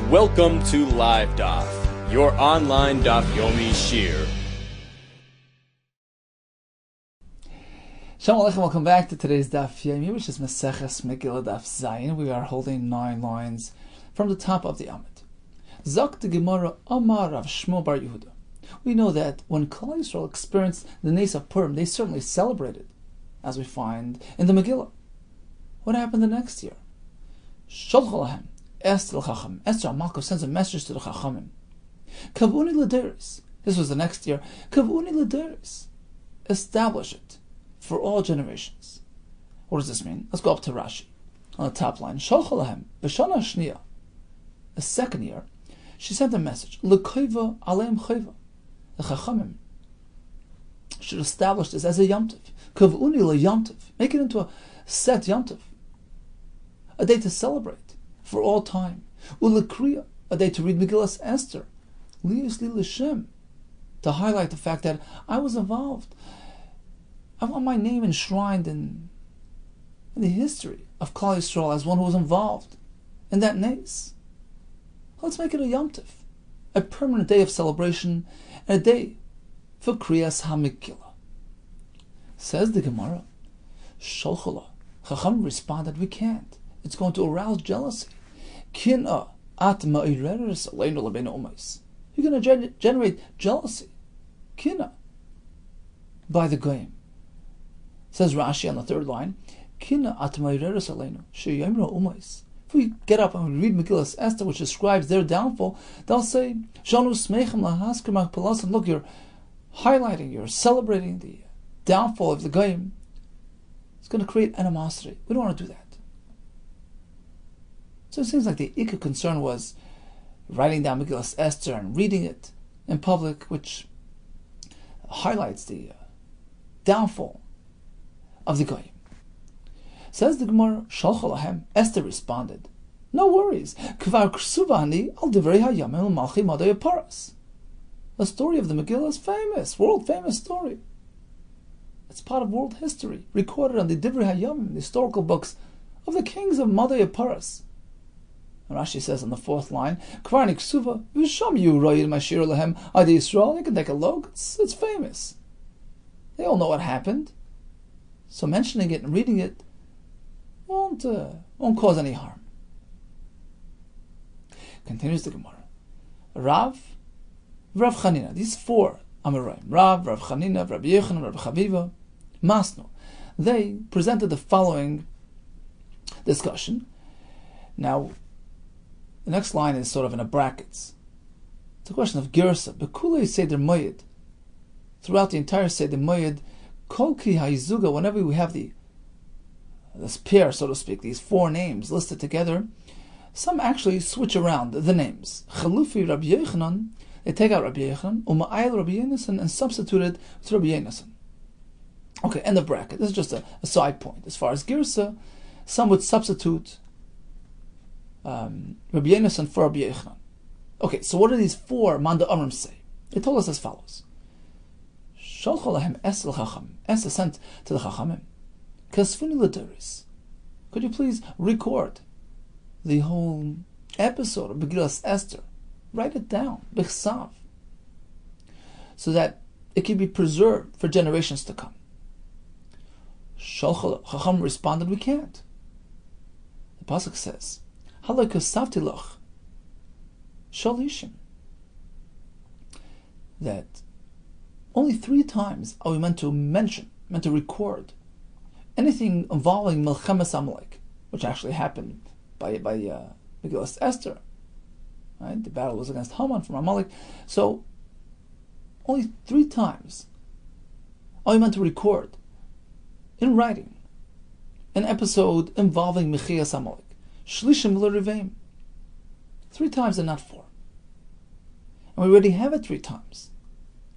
Welcome to Live Daf, your online Daf Yomi Shir. Shalom Aleichem, welcome back to today's Daf Yomi, which is Maseches Megillah Daf Zayin. We are holding 9 lines from the top of the Amud. Zok the Gemara Amar Rav Shmuel Bar Yehuda. We know that when Klal Yisrael experienced the Nes of Purim, they certainly celebrated, as we find in the Megillah. What happened the next year? Sholcho lahem Esther l'Chacham. Esther HaMalka sends a message to the Chachamim. Kavuni l'deris. This was the next year. Kavuni l'deris. Establish it for all generations. What does this mean? Let's go up to Rashi on the top line. Sholcho lahem b'shana shniya. The second year, she sent a message. L'koiva aleim choiva. The Chachamim should establish this as a yomtiv. Kavuni l'yomtiv. Make it into a set yomtiv. A day to celebrate for all time. Ulekriya, a day to read Megillah Esther. Lius li l'shem, to highlight the fact that I was involved. I want my name enshrined in the history of Klal Yisrael as one who was involved in that nes. Let's make it a Yom Tov, a permanent day of celebration, and a day for Kriyas HaMegillah. Says the Gemara, Sholchola. Chacham responded, we can't. It's going to arouse jealousy. Kin'a at ma'ireres aleinu lebeinu umais. You're going to generate jealousy. Kin'a. By the goyim. Says Rashi on the third line, Kin'a at ma'ireres aleinu sheyemra umais. If we get up and we read Megillah Esther, which describes their downfall, they'll say, Shanu smechem lahaskir makpalasim. Look, you're highlighting, you're celebrating the downfall of the goyim. It's going to create animosity. We don't want to do that. So it seems like the ikka concern was writing down Megillah Esther and reading it in public, which highlights the downfall of the goyim. Says the Gemara, Shalcha lahem, Esther responded, no worries. Kvar ksuvani al divrei hayamim malchi madei paras. The story of the Megillah is famous, world famous story. It's part of world history, recorded on the divrei hayamim, the historical books of the kings of Madei Paras. Rashi says on the fourth line, Kvarnik Suva, Visham you Royal Mashir Lahem Adi Yisrael. You can take a look, it's famous. They all know what happened. So mentioning it and reading it won't cause any harm. Continues the Gemara. Rav Chanina, these 4 Amoraim, Rav Chanina, Rabbi Yehuda, Rabbi Chaviva, Masno, they presented the following discussion. Now, the next line is sort of in a brackets. It's a question of Gersa. Bekulei Seder Moyed. Throughout the entire Seder Moyed, Kol Ki Haizuga, whenever we have this pair, so to speak, these 4 names listed together, some actually switch around the names. Chalufi Rabbi Yechanan, they take out Rabbi Yechanan, Uma'ayel Rabbi Yenasan, and substitute it with Rabbi Yenasan. Okay, end of bracket. This is just a side point. As far as Gersa, some would substitute Rabbi Yenasan for Rabbi Yechanan. Okay, so what do these 4 Manda Amrim say? They told us as follows. Sholcho lahem es l'chacham. Es sent to the Chachamim. Kasfuni l'deris. Could you please record the whole episode of Megillah Esther? Write it down, b'chsav, so that it can be preserved for generations to come. Sholcho Chacham responded, we can't. The pasuk says, Shalishim, that only 3 times are we meant to record anything involving Melchemes Amalek, which actually happened by Megillah Esther. Right? The battle was against Haman from Amalek. So only 3 times are we meant to record in writing an episode involving Mechias Amalek. Shlishim l'riveim. 3 times and not 4. And we already have it 3 times.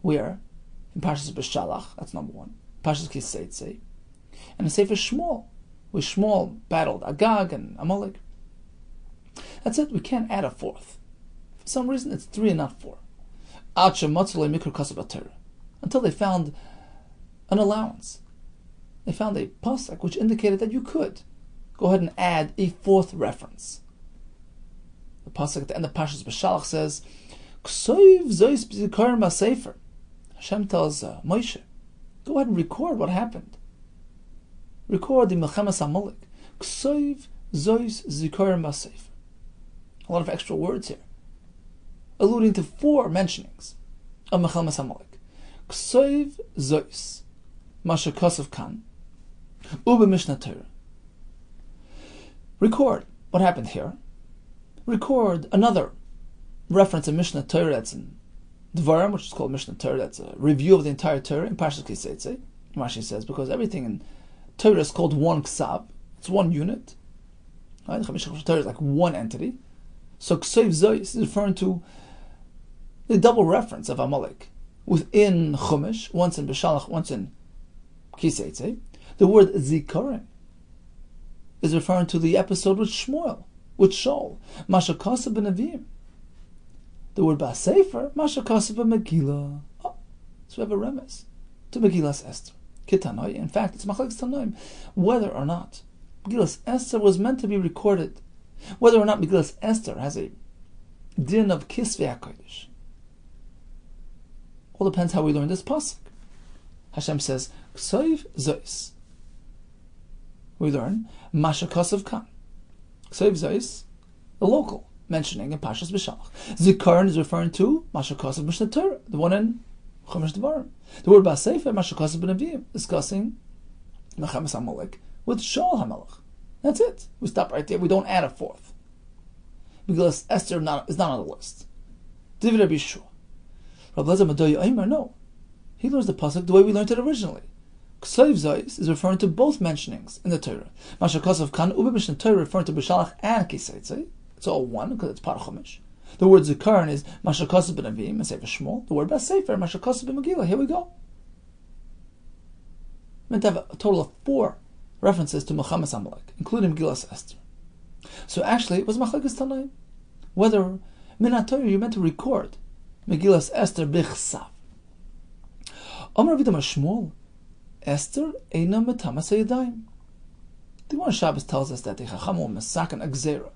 Where? In Parshas B'Shalach, that's number 1. Parshas Kiseitze. And in Sefer Shmuel, where Shmuel battled Agag and Amalek. That's it, we can't add a 4th. For some reason it's 3 and not 4. Until they found an allowance. They found a pasuk which indicated that you could go ahead and add a 4th reference. The pasuk at the end of Parshas Beshalach says, "Ksoiv zois b'zikaron b'sefer." Hashem tells Moshe, "Go ahead and record what happened. Record the Milchemas Amalek. Ksoiv zois zikaron b'sefer." A lot of extra words here, alluding to 4 mentionings of Milchemas Amalek. Ksoiv zois, Masha Kosav Kan, Ube Mishnah Torah. Record what happened here. Record another reference in Mishnah Torah that's in Dvarim, which is called Mishnah Torah, that's a review of the entire Torah in Parshas Kiseitze. Rashi says, because everything in Torah is called one ksav, it's one unit. Right? The Chamisha Torah is like one entity. So Ksoiv Zois is referring to the double reference of Amalek within Chumash, once in Beshalach, once in Kiseitze. The word Zikaron is referring to the episode with Shmuel, with Shaul, Masha Kosav b'Nevim. The word Ba'Sefer, Masha Kosav b'Megillah. Oh, so we have a remez to Megillah's Esther. Kitanoi. In fact, it's Machlekes Tanoim whether or not Megillah's Esther was meant to be recorded, whether or not Megillah's Esther has a din of Kisvei HaKodesh. All depends how we learn this pasuk. Hashem says, Ksoiv Zois. We learn Masha Kosav Kan. Ksoiv Zois, the local mentioning in Parshas Beshalach. Zikaron is referring to Masha Kosav Mishnah Torah, the one in Chumash Devarim. The word Ba'Sefer, Masha Kosav b'Nevim, discussing Milchemas Amalek with Shaul HaMelech. That's it. We stop right there. We don't add a 4th. Because Esther is not on the list. Divrei Rabbi Yehoshua. Rabbi Lezer Madoya Eimer, no. He learns the pasuk the way we learned it originally. Ksoiv Zois is referring to both mentionings in the Torah. Masha Kosav Kan Ube Mishnah Torah referring to Beshalach and Kiseitze. It's all one because it's part of Chumash. The word Zikaron is Masha Kosav b'Nevim and Sefer Shmuel. The word Ba'Sefer, Masha Kosav b'Megillah. Here we go. Meant to have a total of 4 references to Milchemas Amalek, including Megillah's Esther. So actually, it was Machlekes Tanoim whether Min Torah you're meant to record Megillah's Esther b'chsav. Amar Rabbi Yehuda Shmuel, Esther eina metamas hayadayim. The Gemara Shabbos tells us that the Chacham will masakan agzera.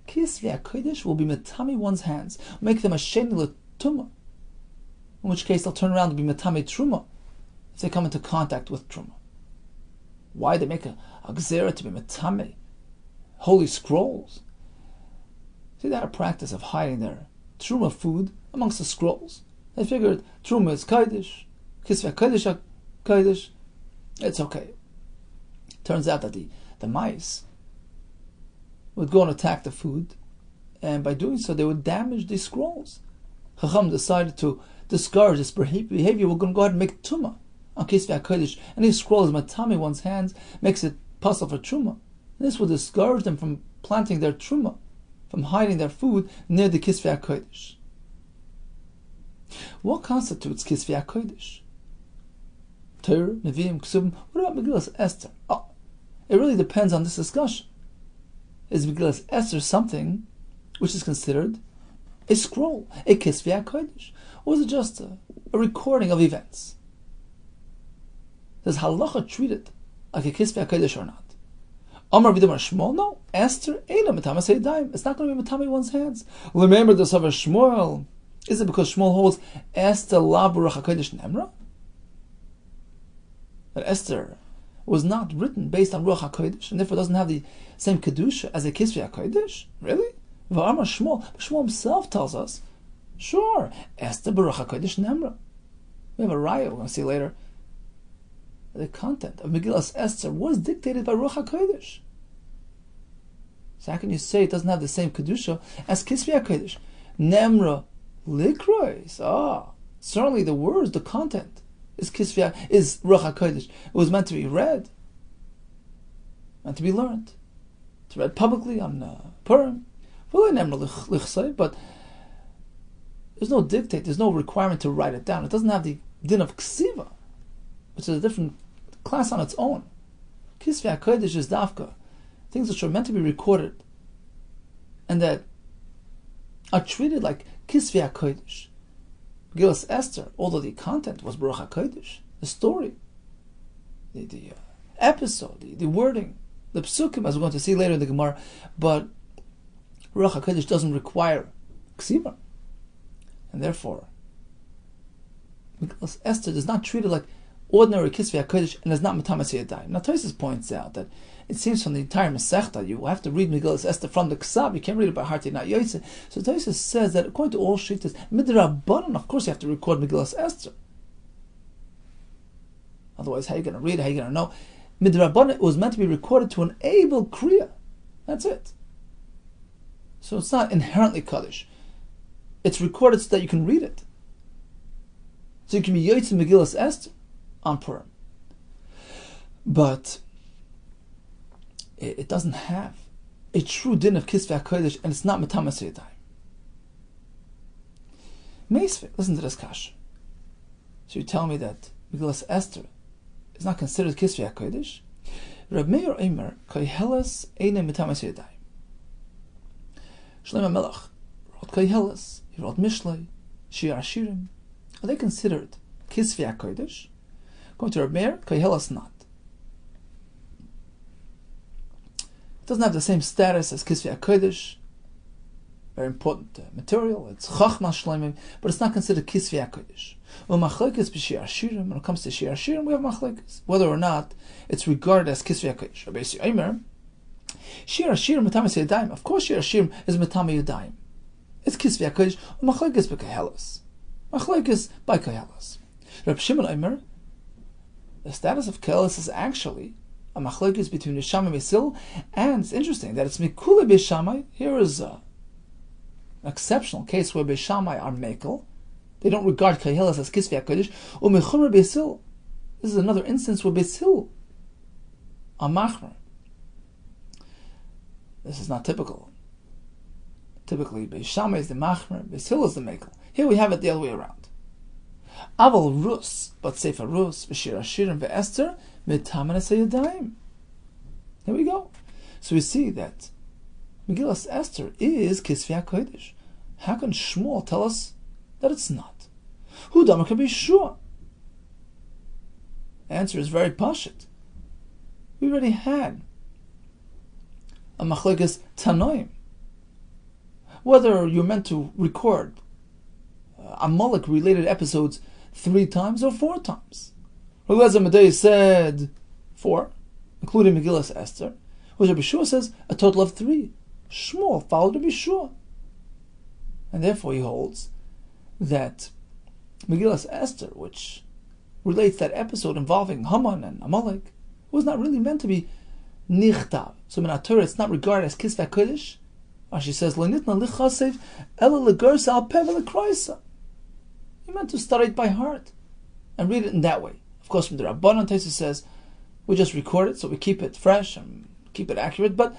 Kisvei HaKodesh will be metami one's hands, make them a sheni l'tumah, in which case they'll turn around to be metami truma if they come into contact with truma. Why they make a gzera to be metame holy scrolls? See, they had a practice of hiding their truma food amongst the scrolls. They figured truma is kodesh, kisvei HaKodesh kodesh. It's okay. Turns out that the mice would go and attack the food, and by doing so they would damage the scrolls. Chacham decided to discourage this behavior. We're going to go ahead and make tumah on Kisvei HaKodesh. Any scroll is matami one's hands, makes it possible for truma. And this would discourage them from planting their truma, from hiding their food near the Kisvei HaKodesh. What constitutes Kisvei HaKodesh? Torah, Nevi'im, Ksubim. What about Megillah's Esther? Oh, it really depends on this discussion. Is Megillah's Esther something which is considered a scroll, a Kisvei HaKodesh? Or is it just a recording of events? Does halacha treat it like a Kisvei HaKodesh or not? Amar Rabbi Yehuda Shmuel, no. Esther eina metamas hayadayim. It's not going to be metame one's hands. Remember the Savar Shmuel. Is it because Shmuel holds Esther la b'ruach HaKodesh nemra? That Esther was not written based on Ruach HaKodesh, and therefore doesn't have the same Kedusha as a Kisvei HaKodesh? Really? V'amar Shmuel. But Shmuel himself tells us, sure, Esther b'Ruach HaKodesh nemra. We have a raya, we're going to see later. The content of Megillah's Esther was dictated by Ruach HaKodesh. So how can you say it doesn't have the same Kedusha as Kisvei HaKodesh? Nemra likrois. Certainly the words, the content, is Ruach HaKodesh. It was meant to be read, meant to be learned, to read publicly on Purim. But there's no dictate, there's no requirement to write it down. It doesn't have the din of ksiva, which is a different class on its own. Kisvei HaKodesh is dafka, things which are meant to be recorded and that are treated like Kisvei HaKodesh. Megillah's Esther, although the content was Baruch HaKodesh, the story, the episode, the wording, the psukim, as we're going to see later in the Gemara, but Ruach Ruach HaKodesh doesn't require ksiva. And therefore, Megillas Esther does not treat it like ordinary Kisvei HaKodesh and is not Matamas Yadayim. Now Tosfos points out that it seems from the entire Masechta you have to read Megillas Esther from the Ksav. You can't read it by heart, not Yotzei. So Tosfos says that according to all Shittas, Midrabanan, of course you have to record Megillas Esther. Otherwise, how are you going to read it? How are you going to know? Midrabanan, it was meant to be recorded to enable Kriya. That's it. So it's not inherently Kaddish. It's recorded so that you can read it. So you can be Yotzei Megillas Esther on Purim. But it doesn't have a true din of Kisvei HaKodesh, and it's not Matamas Yadayim. Meisvei, listen to this kasha. So you tell me that Megillas Esther is not considered Kisvei HaKodesh? Rabbi Meir Eimer, Koheles Eine Matamas Yadayim. Shlomo Melech wrote Koheles, he wrote Mishlei, Shir Ashirim. Are they considered Kisvei HaKodesh? According to Rabbi Meir, Koheles not. It doesn't have the same status as Kisvei HaKodesh. Very important material. It's Chachma Shloimim, but it's not considered Kisvei HaKodesh. Machlekes b'Shir Ashirim. When it comes to Shir Ashirim, we have machlekes whether or not it's regarded as Kisvei HaKodesh. Rabbi Yehuda, Shir Ashirim Matamas Yadayim. Of course, Shir Ashirim is Matamas Yadayim. It's Kisvei HaKodesh. Machlekes b'Koheles. Machlekes by Koheles. Rabbi Shimon Eimer, the status of Koheles is actually a machlekes between Beishamai and Beisil, and it's interesting that it's Mikule Beishamai. Here is an exceptional case where Beishamai are Mekel. They don't regard Koheles as Kisvei HaKodesh. U'mechumra Beisil. This is another instance where Beisil are Machmer. This is not typical. Typically, Beishamai is the Machmer, Beisil is the Mekel. Here we have it the other way around. Aval Rus, but Sefer Rus, V'Shir Ashirim, V'Esther, Mitamas Yadayim. Here we go. So we see that Megillas Esther is Kisvei HaKodesh. How can Shmuel tell us that it's not? Who Dama can be sure? The answer is very pashut. We already had a machlekes Tanoim. Whether you're meant to record Amalek related episodes 3 times or 4 times. Rabbi Yehuda said 4, including Megillas Esther, which Rabbi Shua says a total of 3. Shmuel followed Rabbi Shua. And therefore he holds that Megillas Esther, which relates that episode involving Haman and Amalek, was not really meant to be nichtav. So in Torah it's not regarded as Kisvei HaKodesh. She says, "Le'nitna lichasev ela legersa al pev lekroisa." You meant to study it by heart and read it in that way. Of course, from the Rabbanan, Tosfos says we just record it so we keep it fresh and keep it accurate. But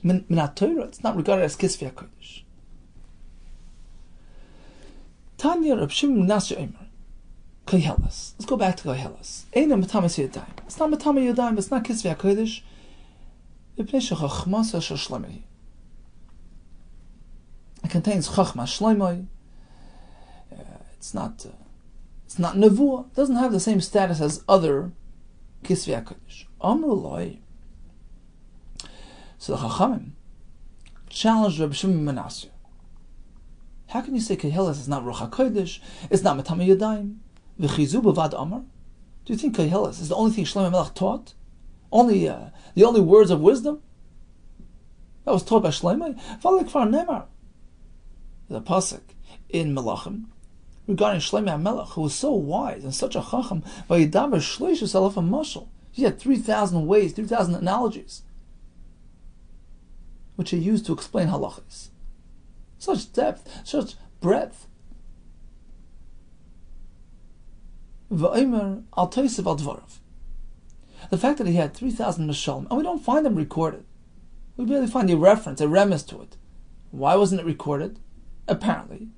min Torah, it's not regarded as Kisvei HaKodesh. Tanya Reb Shimon Nasir Eimer, Koheles. Let's go back to Koheles. Eina Matamas Yadayim. It's not Matamas Yadayim. It's not Kisvei HaKodesh. It contains Chachma Shloimei. It's not Nevuah. It doesn't have the same status as other Kisvei HaKodesh. Amru Loi. So the Chachamim challenged Reb Shimon ben Nasir. How can you say Koheles is not Ruach HaKodesh? It's not Matamas Yadayim. V'chizu b'vad Amar. Do you think Koheles is the only thing Shlomo Melech taught? The only words of wisdom that was taught by Shlomo? V'alei kvar nemar. The pasuk in Melachim regarding Shlomo HaMelech, who was so wise and such a chacham, vayidaber shleishus alaf mashal. He had 3,000 ways, 3,000 analogies, which he used to explain halachas. Such depth, such breadth. V'omer al toisev al dvarav. The fact that he had 3,000 mashalim, and we don't find them recorded. We barely find a reference, a remiss to it. Why wasn't it recorded? Apparently,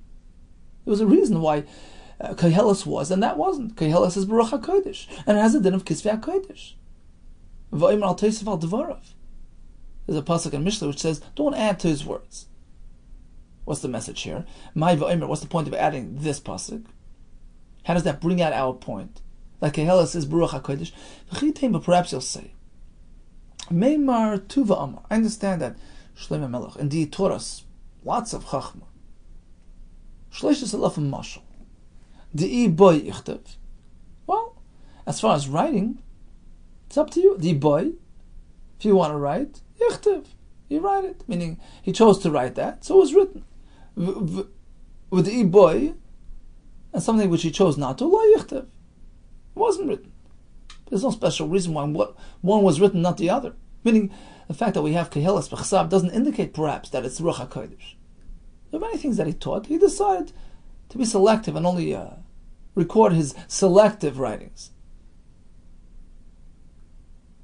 there was a reason why Koheles was, and that wasn't. Koheles is Baruch HaKodesh, and it has a din of Kisvei HaKodesh. V'omer al toisev al dvarav. There's a pasuk in Mishlei which says, don't add to his words. What's the message here? My v'omer, what's the point of adding this pasuk? How does that bring out our point? Like Koheles is Baruch HaKodesh. But perhaps you'll say, Meimar Tuva Amar. I understand that Shlomo Melech. Indeed, he taught us lots of chachma. Shleishis alafim mashal. Di'i boy ichtav. Well, as far as writing, it's up to you. Di'i boy, if you want to write, ichtav. You write it. Meaning, he chose to write that, so it was written. With di'i boy, and something which he chose not to, lo ichtav. It wasn't written. There's no special reason why one was written, not the other. Meaning, the fact that we have Kehelas B'Chsav doesn't indicate perhaps that it's Ruach HaKodesh. There are many things that he taught. He decided to be selective and only record his selective writings.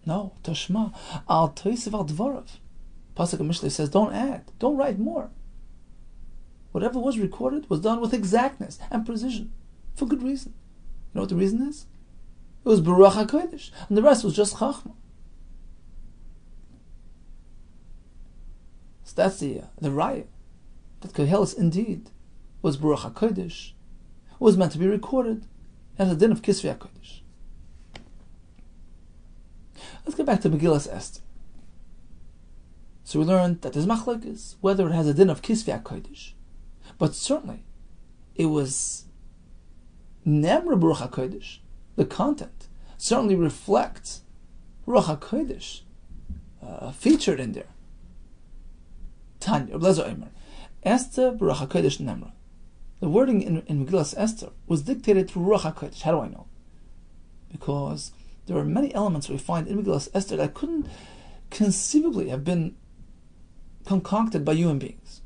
No, Tashma, Al Toisiv Al Dvorav. Pasuk Mishlei says, don't add, don't write more. Whatever was recorded was done with exactness and precision, for good reason. You know what the reason is? It was Baruch HaKodesh, and the rest was just Chachma. So that's the raya, that Koheles indeed was Baruch HaKodesh, was meant to be recorded as a din of Kisvei HaKodesh. Let's get back to Megillah Esther. So we learned that there's machlokes whether it has a din of Kisvei HaKodesh, but certainly it was Nemra Baruch HaKodesh. The content certainly reflects Ruach HaKodesh featured in there. Tanya, Rabbi Yehuda Esther Baruch HaKodesh Nemra. The wording in Megillah Esther was dictated through Ruach HaKodesh. How do I know? Because there are many elements we find in Megillah Esther that couldn't conceivably have been concocted by human beings.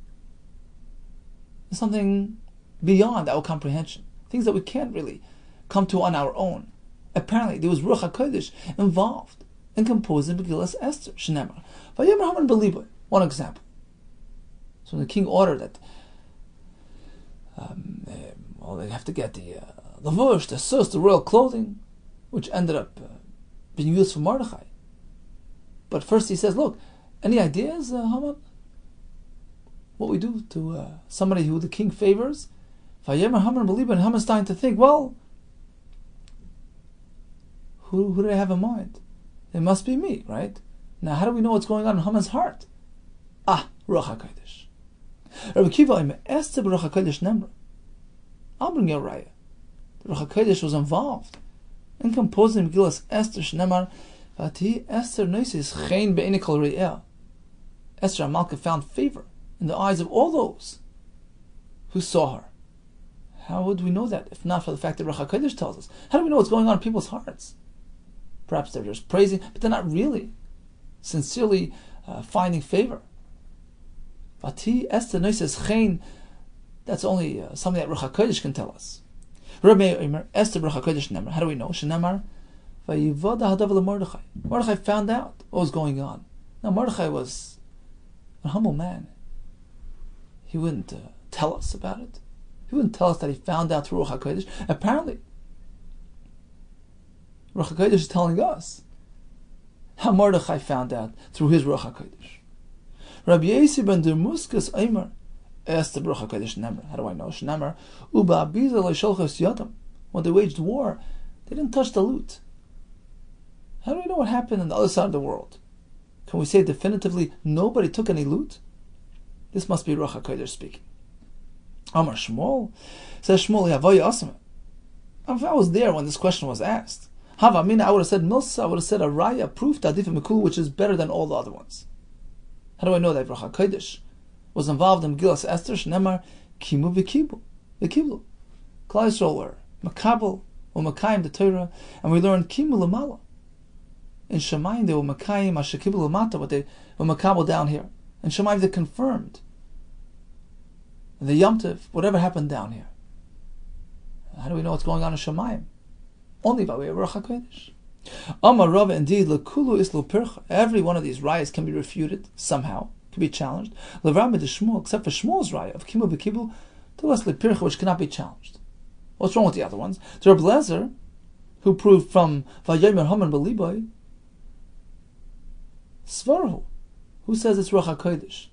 There's something beyond our comprehension. Things that we can't really come to on our own. Apparently, there was Ruach HaKodesh involved in composing Megillah Esther. Shenemar. Vayomer Haman b'liboy. One example. So the king ordered that they have to get the lavush, the sus, the royal clothing, which ended up being used for Mordechai. But first he says, look, any ideas, Haman? What we do to somebody who the king favors? Vayomer Haman b'liboy, and Haman's starting to think, well, who do they have in mind? It must be me, right? Now, how do we know what's going on in Haman's heart? Ruach HaKodesh. Rabbi Kiva Esther Baruch HaKodesh Nemra. I'll bring you a raya. Ruach HaKodesh was involved in composing Megillah Esther Shnemar. Vati Esther noises Chen be'enei kol re'eh. Esther HaMalka found favor in the eyes of all those who saw her. How would we know that if not for the fact that Ruach HaKodesh tells us? How do we know what's going on in people's hearts? Perhaps they're just praising, but they're not really sincerely finding favor. Vati Esther noises Chen. That's only something that Ruach HaKodesh can tell us. Rabbi Yehuda Esther Baruch HaKodesh Nemar. How do we know? Shenemar Vayivoda hadav leMordechai. Mordechai found out what was going on. Now Mordechai was a humble man. He wouldn't tell us about it. He wouldn't tell us that he found out through Ruach HaKodesh. Apparently, Ruach HaKodesh is telling us how Mordechai found out through his Ruach HaKodesh. Rabbi Yossi ben Dermuskas Eimer Esther Baruch HaKodesh Nemar. How do I know? Shnemar Uba Abiza Leisholchos Yadam. When they waged war, they didn't touch the loot. How do we know what happened on the other side of the world? Can we say definitively nobody took any loot? This must be Ruach HaKodesh speaking. Amar Shmuel says Shmuel Yavoy Asama. If I was there when this question was asked, Hava Mina, I would have said Milsa, I would have said a Raya, proof Tadif Mikul, which is better than all the other ones. How do I know that Ruach HaKodesh was involved in Megillah Esther? Shnemar Kimu v'Kiblu. Klal Yisrael were Makabel or Makayim the Torah, and we learned Kimu Lamala. In Shemayim they were Makayim Ashekibu Lamata, but they were Makabel down here. In Shemayim they confirmed the Yom Tov, whatever happened down here. How do we know what's going on in Shemayim? Only by way of Ruach HaKodesh. Amar Rava, indeed, lekulu islu pircha. Every one of these rayas can be refuted somehow, can be challenged. Levrami de Shmuel, except for Shmuel's raya of kimu v'kibu, to lesli pircha, which cannot be challenged. What's wrong with the other ones? To Rabbi Lezer, who proved from Vayomer Haman b'liboy, Svarhu, who says it's Ruach HaKodesh.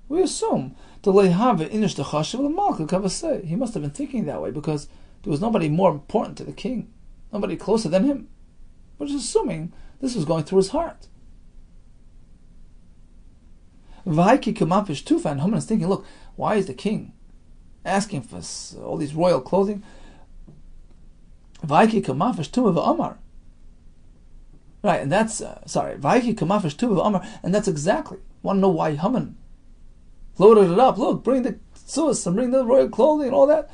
We assume the lehave inish the chashiv l'malka kavasei. He must have been thinking that way because there was nobody more important to the king, nobody closer than him. We're just assuming this was going through his heart. Vaiki kamafish tufa, and Haman is thinking, look, why is the king asking for all these royal clothing? Vaiki kamafish tufa v'amar. Right, and that's Vaiki kamafish tufa v'amar, and that's exactly. Want to know why Haman loaded it up? Look, bring the tzus and bring the royal clothing and all that.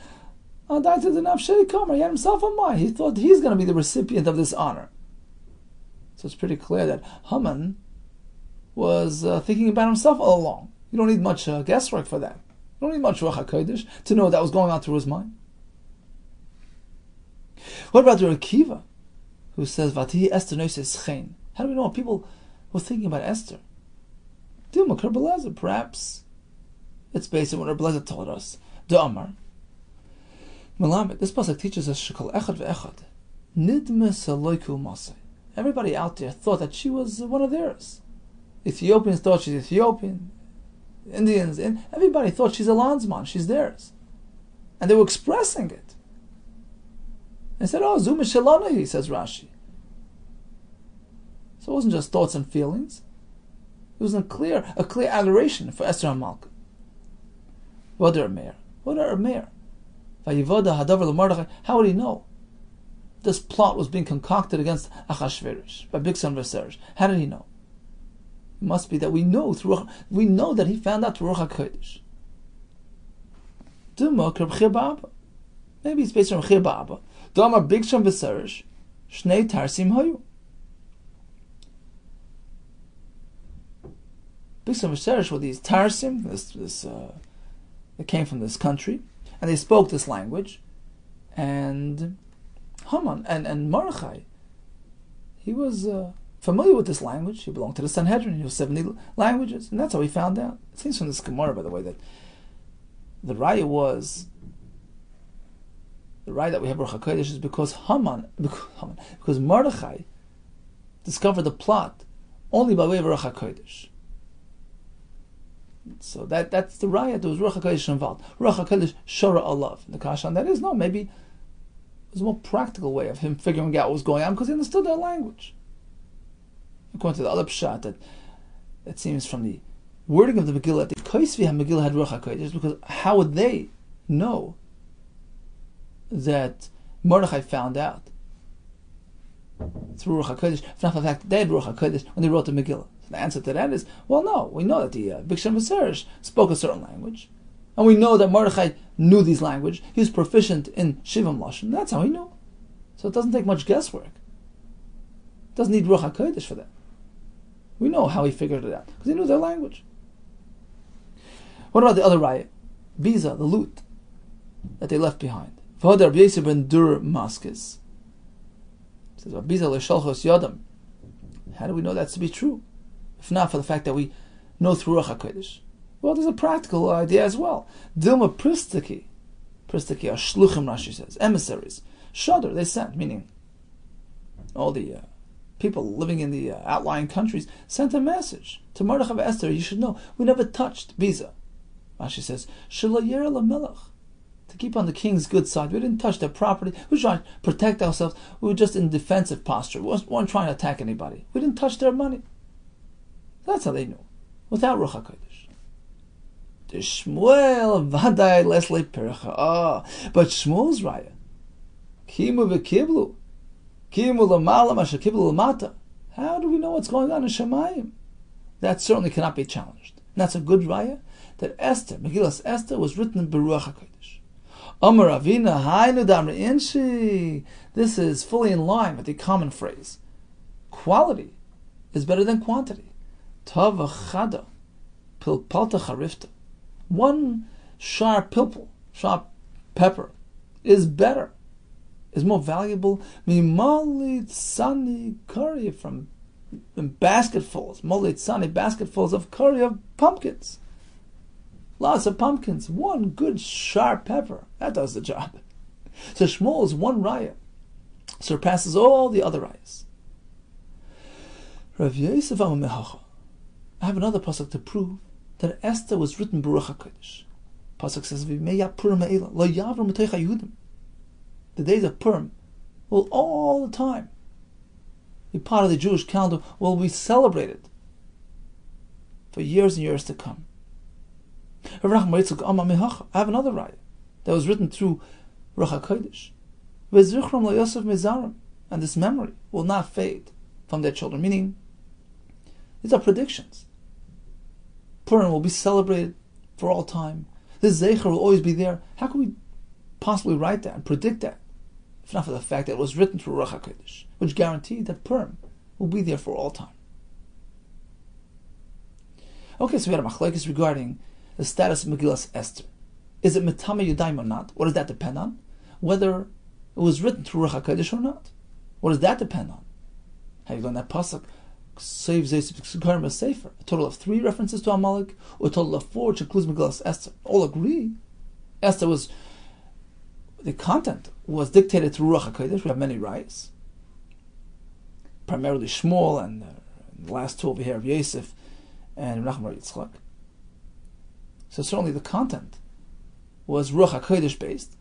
He had himself in mind. He thought he's going to be the recipient of this honor. So it's pretty clear that Haman was thinking about himself all along. You don't need much guesswork for that. You don't need much Ruach HaKodesh to know that was going on through his mind. What about the Akiva, who says, Vatihi Esther noises chen? How do we know people were thinking about Esther? Dilma Kerbelezer, perhaps it's based on what Rebelezer told us. The Amar. Melamed, this pasuk teaches us shekol echad ve'echad nidme saloiku masay. Everybody out there thought that she was one of theirs. Ethiopians thought she's Ethiopian. Indians, everybody thought she's a landsman, she's theirs. And they were expressing it. They said, oh, Zuma Shalanahi, says Rashi. So it wasn't just thoughts and feelings. It was a clear adoration for Esther HaMalka. V'odar Meir. How would he know? This plot was being concocted against Achashverosh by Bigsan Viserys. How did he know? It must be that we know that he found out through Ruach HaKodesh. Maybe it's based on Chir Ba'aba. Damar Bigsan Viserys Shnei Tarsim Hayu. Bigsan Viserys were these Tarsim. They came from this country. And they spoke this language, and Haman and Mordechai, he was familiar with this language. He belonged to the Sanhedrin. He knew 70 languages, and that's how he found out. It seems from this Gemara, by the way, that the raya that we have Ruach HaKodesh is because because Mordechai discovered the plot only by way of Ruach HaKodesh. So that's the raya. There was Ruach HaKodesh involved. Ruach HaKodesh Shora Alav. The kasha on that is, no, maybe it was a more practical way of him figuring out what was going on because he understood their language. According to the other pshat, that seems from the wording of the Megillah, the Koisvi HaMegillah had Ruach HaKodesh, because how would they know that Mordechai found out through Ruach HaKodesh, if not for the fact that they had Ruach HaKodesh when they wrote the Megillah? The answer to that is, well, no. We know that the Bigsan Viserys spoke a certain language, and we know that Mordechai knew these language. He was proficient in Shivam Lashon. That's how he knew. So it doesn't take much guesswork. It doesn't need Ruach HaKodesh for that. We know how he figured it out because he knew their language. What about the other riot? Biza, the loot that they left behind. V'hodar b'yesir ben dur maskis. It says, Biza l'shalchos yodam. How do we know that's to be true? If not for the fact that we know through Ruach HaKodesh. Well, there's a practical idea as well. Dilma pristiki are shluchim, Rashi says, emissaries. Shadar, they sent, meaning all the people living in the outlying countries sent a message to Mordechai and Esther. You should know, we never touched Biza. Rashi says, Shelo yer lamelech, to keep on the king's good side. We didn't touch their property. We were trying to protect ourselves. We were just in defensive posture. We weren't trying to attack anybody. We didn't touch their money. That's how they knew, without Ruach HaKodesh. The Shmuel Vadai Leslie Percha. But Shmuel's raya, Kimu v'kiblu, Kimu l'mala masha kiblu l'mata. How do we know what's going on in Shemayim? That certainly cannot be challenged. And that's a good raya that Esther, Megillah Esther, was written in Ruach HaKodesh. Amar Avina Hainu Damri Inshi. This is fully in line with the common phrase: quality is better than quantity. Tava chada, pilpalta charifta. One sharp pilpul, sharp pepper, is better, is more valuable. Mimalit sani curry, from basketfuls, molit sani basketfuls of curry, of pumpkins. Lots of pumpkins. One good sharp pepper, that does the job. So Shmuel's one raya surpasses all the other rayas. Rav Yosef Mehacha. I have another pasuk to prove that Esther was written Ruach HaKodesh. Pasuk says, Lo yavru mitoich Yehudim. The days of Purim will all the time be part of the Jewish calendar, will be celebrated. for years and years to come. I have another raya that was written through Ruach HaKodesh. And this memory will not fade from their children. Meaning, these are predictions. Purim will be celebrated for all time. This Zecher will always be there. How can we possibly write that and predict that, if not for the fact that it was written through Ruach HaKodesh, which guaranteed that Purim will be there for all time? Okay, so we had a machlekes regarding the status of Megillah Esther. Is it Metame Yudayim or not? What does that depend on? Whether it was written through Ruach HaKodesh or not. What does that depend on? How you learn that pasuk? Save Sefer. A total of 3 references to Amalek, or a total of 4, which includes Megillah Esther. All agree. Esther was, the content was dictated through Ruach HaKodesh. We have many rights, primarily Shmuel, and the last 2 over here of Yosef and Nachman Yitzchak. So certainly the content was Ruach HaKodesh based.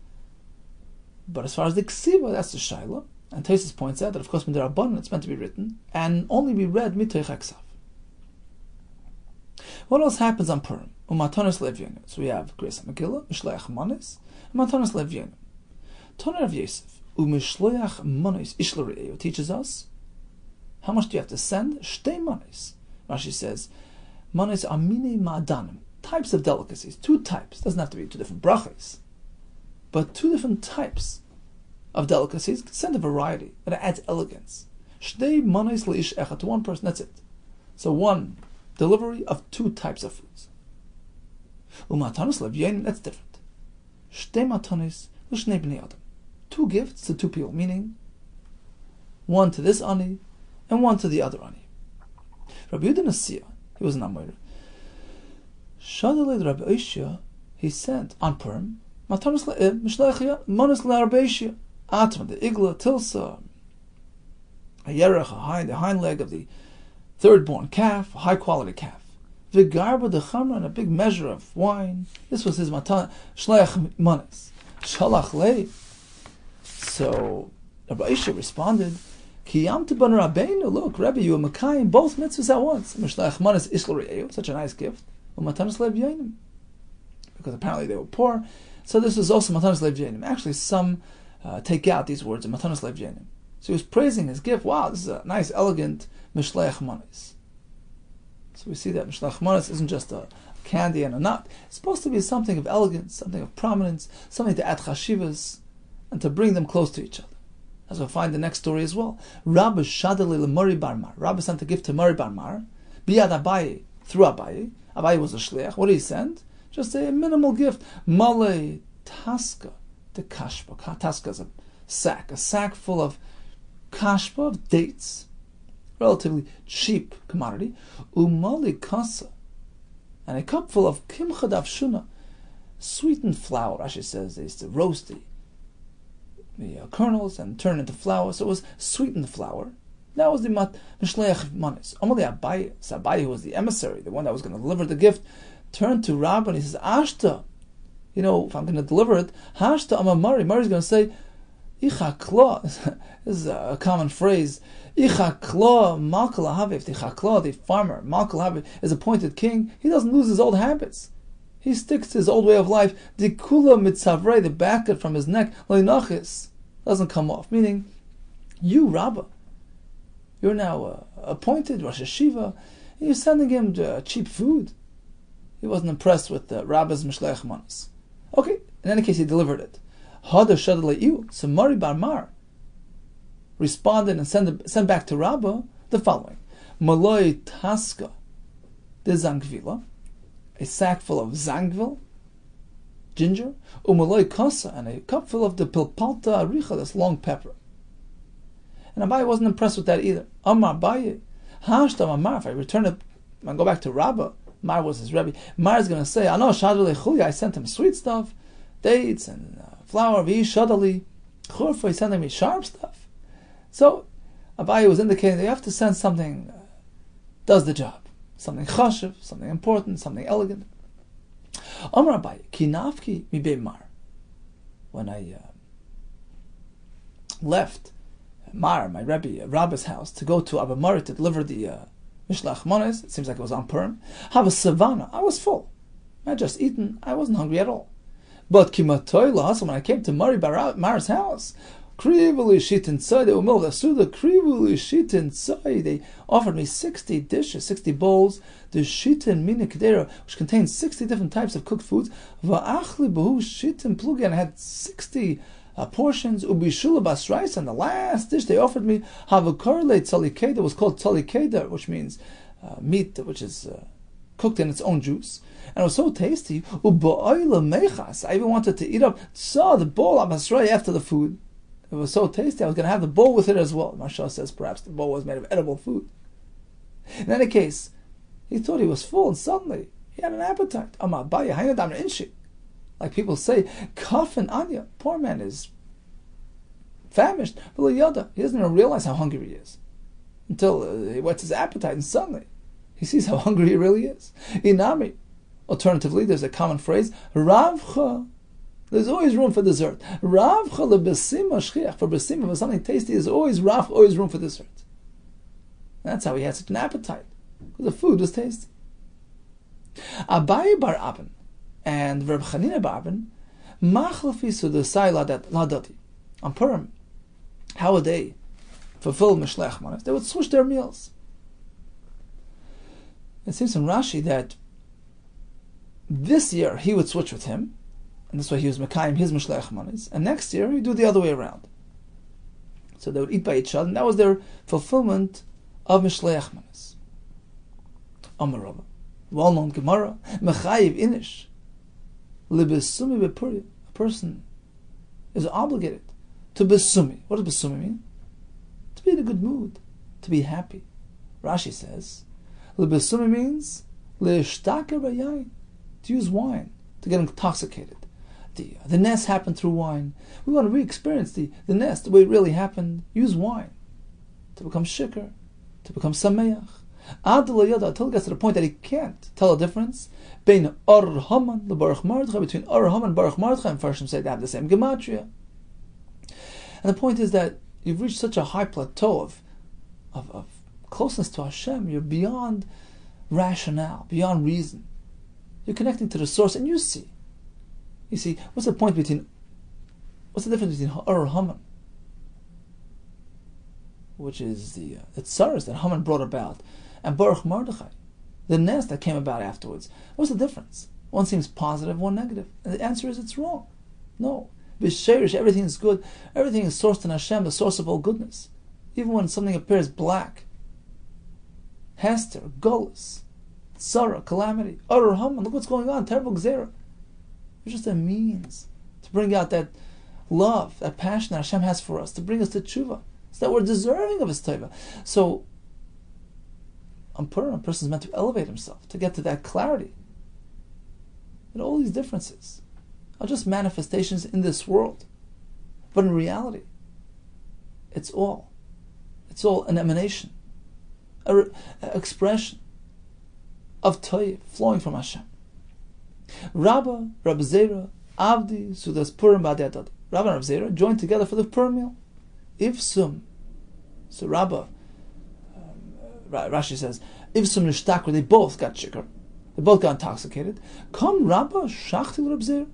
But as far as the Ksiva, that's the Shaila. And Tosfos points out that, of course, Midrabanan, it's meant to be written and only be read mitoich haksav. What else happens on Purim? Umatanos levyenu. So we have Grace Megillah, Mishleach Manis, and Matanos levyenu. Toner of Yosef, Umishleach Manis Ishlarei teaches us how much do you have to send? Shtei Manis. Rashi says, Manis amine ma'adanim, types of delicacies, 2 types. Doesn't have to be 2 different brachas, but 2 different types of delicacies. Send a variety, but it adds elegance. Shtei manos leish echad, to one person, that's it. So 1 delivery of 2 types of foods. Umatanos levyein, that's different. Shtei matanos l'shnei bnei adam, 2 gifts to 2 people, meaning 1 to this ani and 1 to the other ani. Rabbi Yehuda Kessler, he was an Amoyer. Shadalei Rabbi Oishia, he sent on Purim matanos mishlechia manos le'arbeishia. Atma, the igla, tilsa, a yerech, the hind leg of the 3rd born calf, a high quality calf. Vigarba the chamra, and a big measure of wine. This was his matan shleach manis. Shalach lei. So Rabbi Isha responded, Ki yamtu ban Rabbeinu, look, Rabbi, you were Makayim both mitzvahs at once. Mishlech manis ishlorei, such a nice gift. Umatanos lev yainim, because apparently they were poor. So this was also matanos lev yainim. Actually, some take out these words of matanos lev yainim. So he was praising his gift. Wow, this is a nice, elegant mishlech manis. So we see that mishlech manis isn't just a candy and a nut. It's supposed to be something of elegance, something of prominence, something to add chashivas and to bring them close to each other. As we'll find the next story as well. Rabbi Shadali Lemuri Barmar. Rabbi sent a gift to Mari Barmar. Biyad Abaye, through Abaye. Abaye was a shliach. What did he send? Just a minimal gift. Malay Taska, the kashpa. Taska is a sack full of kashpa, of dates, relatively cheap commodity. Umali kasa, and a cup full of kimcha davshuna, sweetened flour. Rashi says they used to roast the kernels and turn into flour, so it was sweetened flour. That was the mishleach manis. Amali Abaye, so Abaye, who was the emissary, the one that was going to deliver the gift, turned to Rabbi and he says, Ashta, if I'm going to deliver it, Hashta Amamari. Mari's going to say, Icha kla. This is a common phrase. Icha kla malkal haviv. If the chakla, the farmer, malkal haviv, is appointed king, he doesn't lose his old habits. He sticks to his old way of life. The kula mitzavrei, the basket from his neck, loinachis, doesn't come off. Meaning, you, Rabbi, you're now appointed Rosh Hashiva, and you're sending him cheap food. He wasn't impressed with Rabbi's Mishlech Manas. Okay, in any case, he delivered it. Hada Shadalei, so Mari Barmar responded and sent back to Rabbi the following: Maloi Taska de Zangvila, a sack full of zangvil, ginger, Umaloi Kasa, and a cup full of the Pilpalta Aricha, this long pepper. And Abaye wasn't impressed with that either. Amar Abaye, Hashtam Amar, if I return it and go back to Rabbi, Mar was his Rebbe. Mar is going to say, I know Shadali Chuli, I sent him sweet stuff, dates and flour, Vi Shadali Churfa, he sent me sharp stuff. So Abaye was indicating that you have to send something does the job. Something chashiv, something important, something elegant. Amar Abaye, Kinafki mi be Mar. When I left Mar, my Rebbe, Rabbi's house, to go to Abba Mari to deliver the Mishlach Mones, it seems like it was on Purim. Have a savannah, I was full. I had just eaten, I wasn't hungry at all. But Kimatoila, so when I came to Mar's house, Krivuli Shitin Tsai, they were middle of the Suda, Krivuli Shitin Tsai, they offered me 60 dishes, 60 bowls, the Shitin Mina Kedera, which contains 60 different types of cooked foods. Va'achli Bahu Shitin Plugi, and I had 60 portions, ubishula bas rice, and the last dish they offered me, havakarle tzalikeda, was called tzalikeda, which means meat which is cooked in its own juice, and it was so tasty. Uba'oila mechas, I even wanted to eat up the bowl of basray after the food. It was so tasty, I was going to have the bowl with it as well. Mashal says perhaps the bowl was made of edible food. In any case, he thought he was full, and suddenly he had an appetite. Like people say, Kaf and Anya, poor man is famished. But he doesn't even realize how hungry he is until he whets his appetite, and suddenly he sees how hungry he really is. Inami. Alternatively, there's a common phrase, Ravcha. There's always room for dessert. Ravcha lebesima shchiach. For besima, for something tasty, there's always room for dessert. And that's how he had such an appetite, because the food was tasty. Abaye bar Abin and Reb Chanina bar Abin, machlafi sudasai ladati. On Purim, how would they fulfill Mishlech Manos? They would switch their meals. It seems in Rashi that this year he would switch with him, and this way he was Mekayim his Mishlech Manos, and next year he'd do the other way around. So they would eat by each other, and that was their fulfillment of Mishlech Manos. Amarava, well-known Gemara, Mechayiv Inish, Libesumi Bepuri, a person is obligated to besumi. What does besumi mean? To be in a good mood, to be happy. Rashi says, Libesumi means le'ishtaka bayayin, to use wine, to get intoxicated. The nest happened through wine. We want to re-experience the nest, the way it really happened. Use wine to become shikar, to become sameach. Until it gets to the point that he can't tell a difference between Or Haman and Baruch Mordechai, and Farshim say they have the same gematria. And the point is that you've reached such a high plateau of closeness to Hashem. You're beyond rationale, beyond reason. You're connecting to the source, and you see. You see, what's the difference between Or Haman, which is the tsaras that Haman brought about, and Baruch Mordechai, the nest that came about afterwards? What's the difference? One seems positive, one negative. And the answer is it's wrong. No. B'sherish, everything is good. Everything is sourced in Hashem, the source of all goodness. Even when something appears black, Hester, Golus, Tzara, calamity, Or Haman, look what's going on, terrible Gzera. It's just a means to bring out that love, that passion that Hashem has for us, to bring us to tshuva, so that we're deserving of His teva. So, on Purim, a person is meant to elevate himself, to get to that clarity. And all these differences are just manifestations in this world. But in reality, it's all an emanation, an expression of Toiv flowing from Hashem. Rabbi Zera, Avdi, Sudas Purim B'Adei Adad. Rabbi and Rabbi Zera joined together for the Purim meal. Ivsum. So Rashi says, Ivsum Nishtak, where they both got shikar. They both got intoxicated. Come Rabbi Shachti Rabbi Zera.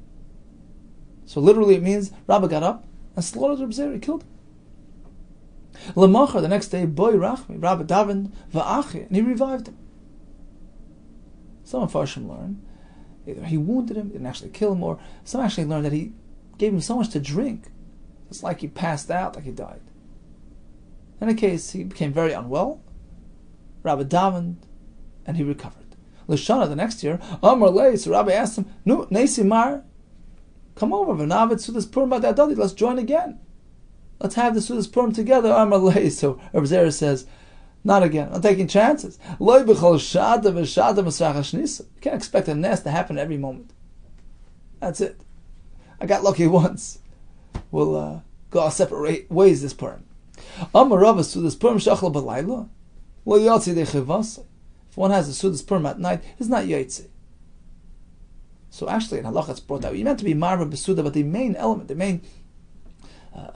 So literally it means Rabbi got up and slaughtered Rabbi Zera. He killed him. Lamachar, the next day, Boy Rachmi, Rabbi davened Va'achi, and he revived him. Some of Farshim learn either he wounded him, didn't actually kill him, or some actually learned that he gave him so much to drink, it's like he passed out, like he died. In any case, he became very unwell. Rabbi davened, and he recovered. Lashana, the next year, Amar Lei, so Rabbi asked him, "Nu, Nesi Mar, come over, V'navet Sudas Purim B'Adei Adad, let's join again. Let's have the Sudas Purim together." Amar Lei, so Rabbi Zera says, "Not again. I'm taking chances. You can't expect a nest to happen every moment. That's it. I got lucky once. We'll go our separate ways this Purim." If one has the Sudas Purim at night, it's not Yaitzi. So actually in Halacha it's brought out, you're meant to be Marva Besuda, but the main element, the main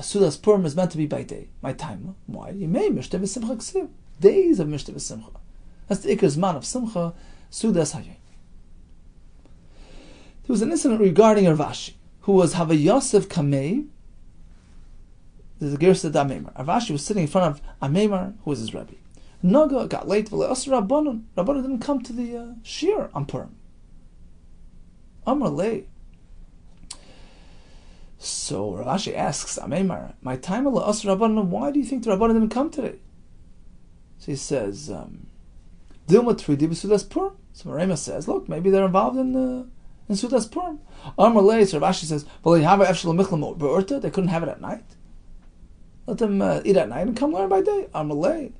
Sudas Purim is meant to be by day, by time. Why? You may Mishta V'Simcha Ksiv. Days of Mishta V'Simcha. That's the Iker Zman of Simcha, Sudas Hayom. There was an incident regarding Rav Ashi, who was Hava Yosef Kamei. There's a Gersa da Meimar. Rav Ashi was sitting in front of a Meimar, who was his Rebbe. Naga got late, Rabbanon didn't come to the Shir on Purim. Amar Lei. So Rav Ashi asks Ameimar, my time Rabbanon, why do you think the Rabbanon didn't come today? So he says, Dilma Tridi b'Sudas Purim. So Marema says, look, maybe they're involved in Sudas Purim. Amar Lei, so Rav Ashi says, they couldn't have it at night. Let them eat at night and come learn by day. Amar Lei.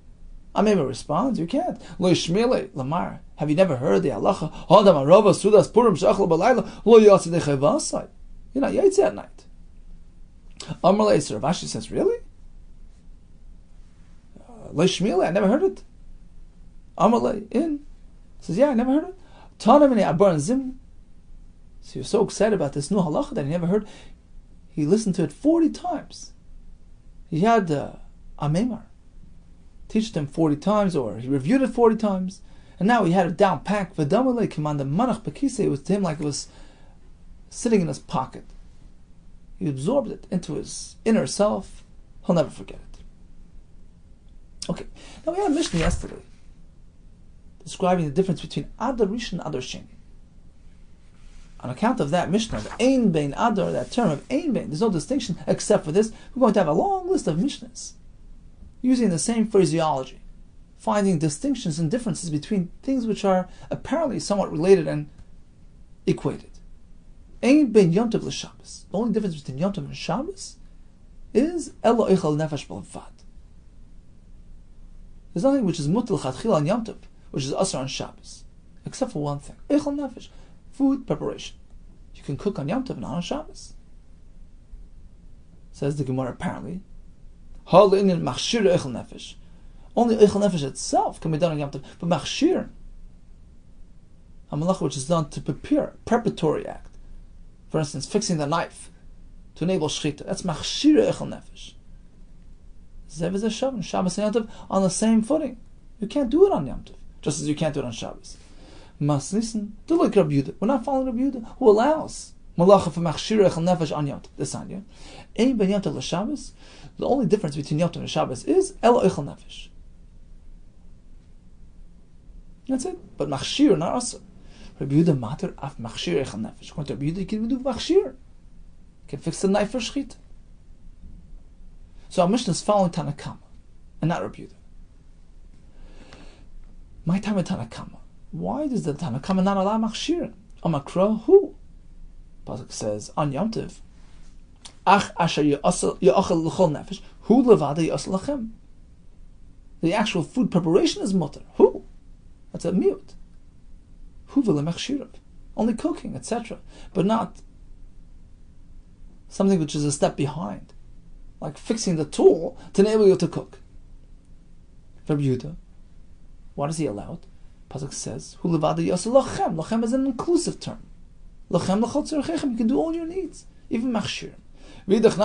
Ameimar responds, you can't. Lo Yishmile Lamar. Have you never heard the halacha? Hadam Arava Sudas Purim Shachal Balayla Lo Yatsi Dechevasai. You're not yaitzi at night. Amar Lei, so Rav Ashi says, really? Lo Yishmile, I never heard it. Amar Lei, says, yeah, I never heard it. Tanamini Abar and Zim. So he was so excited about this new halacha that he never heard. He listened to it 40 times. He had Ameimar teach them 40 times, or he reviewed it 40 times, and now he had it down packed. V'damalei command the manach bekise. It was to him like it was sitting in his pocket. He absorbed it into his inner self. He'll never forget it. Okay, now we had a Mishnah yesterday describing the difference between Adar Rishon and Adar Sheni. On account of that Mishnah, the Ein Bein Adar, that term of Ein Bein, there's no distinction except for this. We're going to have a long list of Mishnahs using the same phraseology, finding distinctions and differences between things which are apparently somewhat related and equated. Ein Bein Yom Tov l'Shabbos. The only difference between Yom Tov and Shabbos is Elo Eichel Nefesh B'Levad. There's nothing which is mutal Chadchil on Yom Tov, which is Asar on Shabbos, except for one thing: Eichel Nefesh, food preparation. You can cook on Yom Tov and not on Shabbos. Says the Gemara apparently. Only Eichel Nefesh itself can be done on Yom Tov, but Machshir, a malacha which is done to prepare, preparatory act. For instance, fixing the knife to enable shchita. That's Machshir Eichel Nefesh. Zev is a Shabbos, Shabbos and Yom Tov on the same footing. You can't do it on Yom Tov, just as you can't do it on Shabbos. Mas listen, do like Rabbi Yehuda. We're not following Rabbi Yehuda, who allows malacha for Machshir Eichel Nefesh on Yom Tov. This on you. Ein ben Yom Tov l'Shabbos. The only difference between Yom Tov and Shabbos is Elo Eichel Nefesh. That's it. But Machshir, not Asr. Rabbi Yehuda matter af Machshir Eichel Nefesh. According to Rabbi Yehuda, you can do Machshir. You can fix the knife for Shechita. So our Mishnah is following Tanakama, and not Rabbi Yehuda. My time with Tanakama. Why does the Tanakama not allow Machshir? Amakra, who? Pasuk says, on Yom Tov, Ach asher ya'achel l'chol nefesh, hu levada ya'asel lachem. The actual food preparation is mutter. Who? That's a mute. Hu v'lemachshirav. Only cooking, etc. But not something which is a step behind, like fixing the tool to enable you to cook. Rabbi Yehuda, what is he allowed? Pasuk says, hu levada ya'asel lachem. Lachem is an inclusive term. Lachem l'chol tzorechechem. You can do all your needs, even machshir. What does